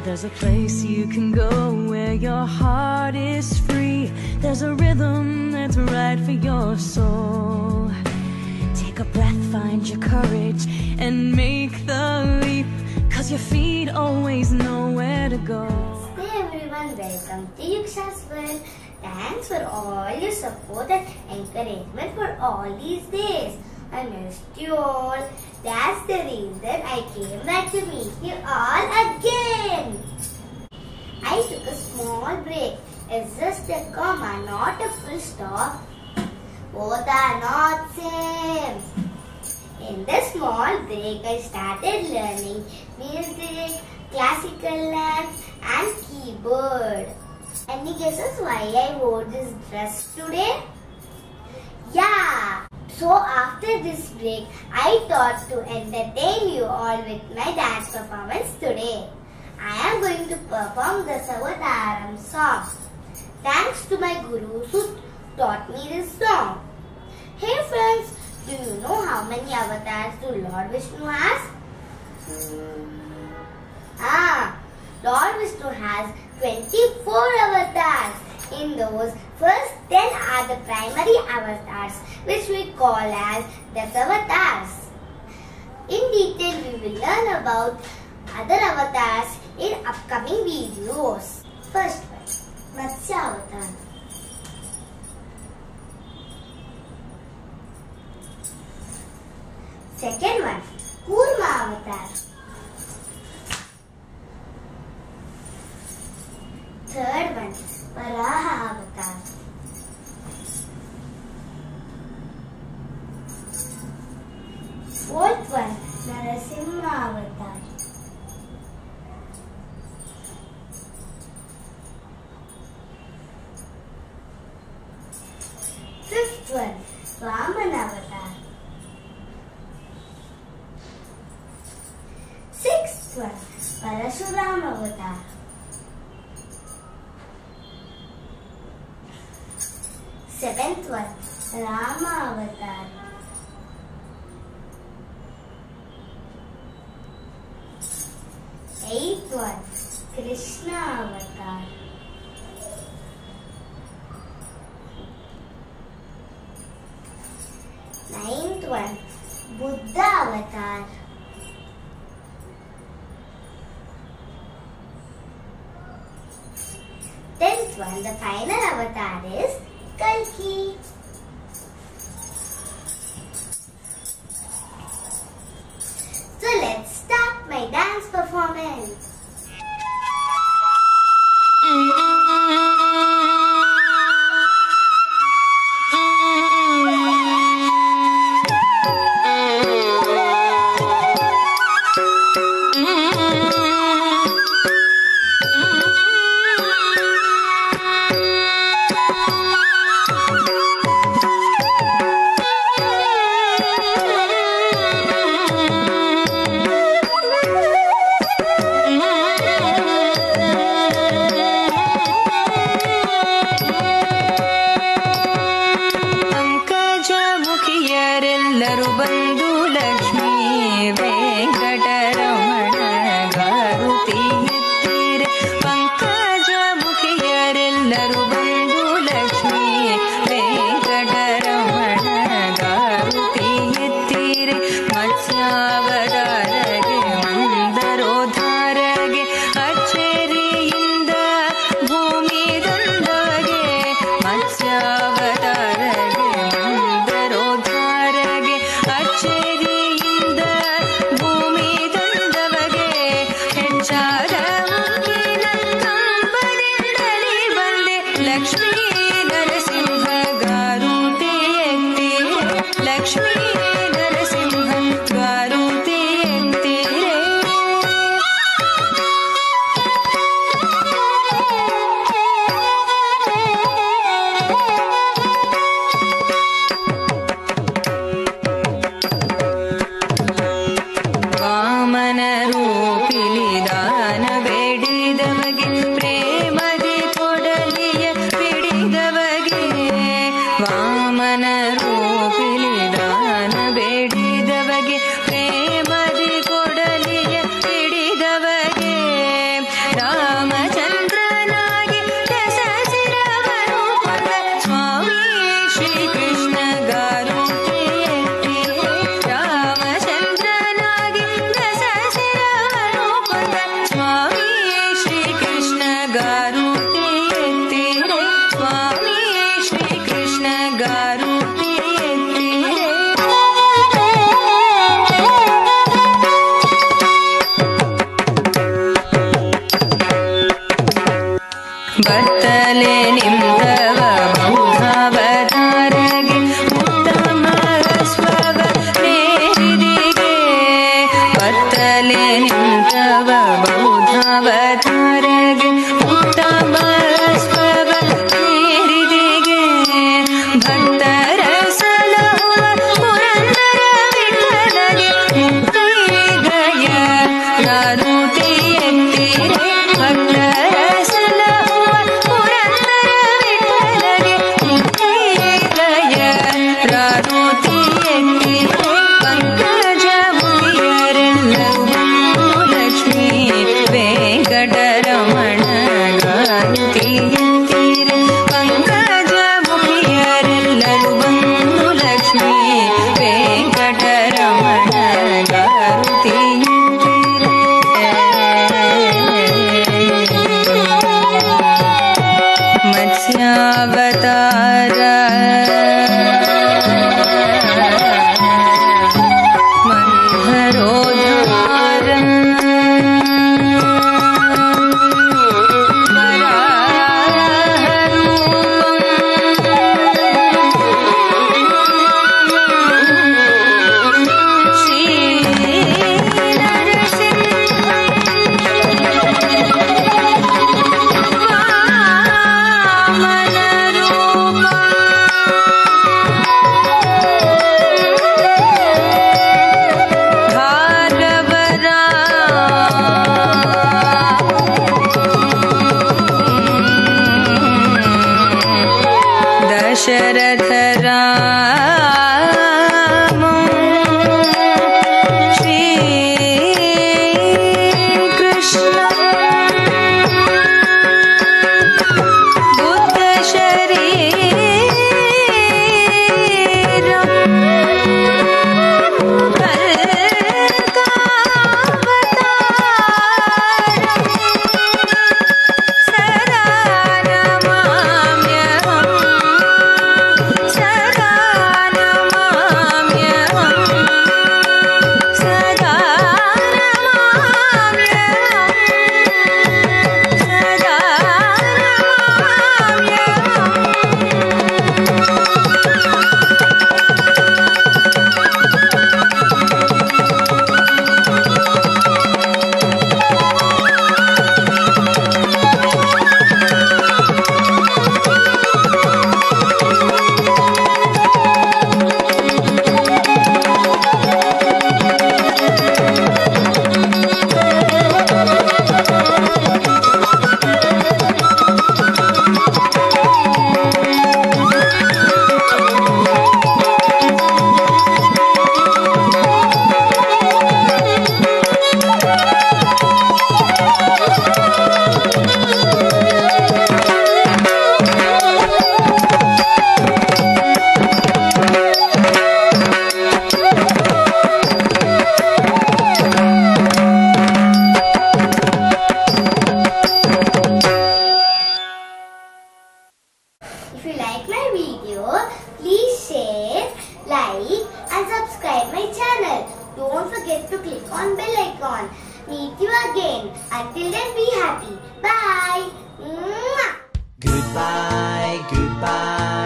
There's a place you can go where your heart is free. There's a rhythm that's right for your soul. Take a breath, find your courage, and make the leap, 'cause your feet always know where to go. Hey everyone, welcome to Yuksha's World. Thanks for all your support and encouragement for all these days. I missed you all. That's the reason I came back to meet you all again. I took a small break. It's just a comma, not a full stop. Both are not same. In this small break, I started learning music, classical dance, and keyboard. Any guesses why I wore this dress today? Yeah! So after this break, I thought to entertain you all with my dance performance today. I am going to perform the Savataram song. Thanks to my gurus who taught me this song. Hey friends, do you know how many avatars do Lord Vishnu has? Lord Vishnu has 24 avatars. In those, first 10 are the primary avatars, which we call as Dasavatars. In detail, we will learn about other avatars in upcoming videos. First one, Matsya Avatar. Second one, Kurma Avatar. Third one, Varaha Avatar. Fourth one, Narasimha Avatar. Fifth one, Vaman Avatar. Sixth one, Parashuram Avatar. Seventh one, Rama Avatar. Eighth one, Krishna Avatar. Ninth one, Buddha Avatar. 10th one, the final avatar is Kalki. So let's start my dance performance. Vamana ರೂಪಿಲಿ ದಾನ ಬತ್ತಲೆ ನಿಂತವ ಬೌದ್ಧಾವತಾರಗೆ ಉತ್ತಮ ಸ್ವವ ಮೇರಿದಿಗೆ ಬತ್ತಲೆ ನಿಂತವ ಬೌದ್ಧಾವತಾರಗೆ ಉತ್ತಮ ಸ್ವವ ಮೇರಿದಿಗೆ ಭಕ್ತರ ಸಲಹುವ ಪುರಂದರ ವಿಠಲಗೆ ಮುಕ್ತಿಗಯ ನಾನುತಿ ಎತ್ತಿರೆ ಭಕ್ತರ ಸಲಹುವ ಪುರಂದರ ವಿಠಲಗೆ ಮುಕ್ತಿಗಯ ರಾನುತಿ ಎತ್ತಿರೆ ಪಂಕಜ ಮುಖಿಯರೆಲ್ಲರೂ ಲಕ್ಷ್ಮೀ ವೆಂಕಟರಮಣ ಗಾರುತಿ ಎತ್ತಿರೆ ಪಂಕಜ ಮುಖಿಯರೆಲ್ಲರೂ ಬಂದು ಲಕ್ಷ್ಮೀ ವೆಂಕಟರಮಣ ಗಾರುತಿ ಎತ್ತಿರೆ ಮತ್ಸ್ಯಾವತಾರ ಮಂಧರೋದ್ಧಾರಂ दशरथ राम श्री कृष्ण बुद्ध शरीर सदा नमाम्यहम् सदा नमाम्यहम् सदा नमाम्यहम् सदा If you like my video, please share, like and subscribe my channel. Don't forget to click on bell icon. Meet you again. Until then, be happy. Bye. Mwah. Goodbye, goodbye.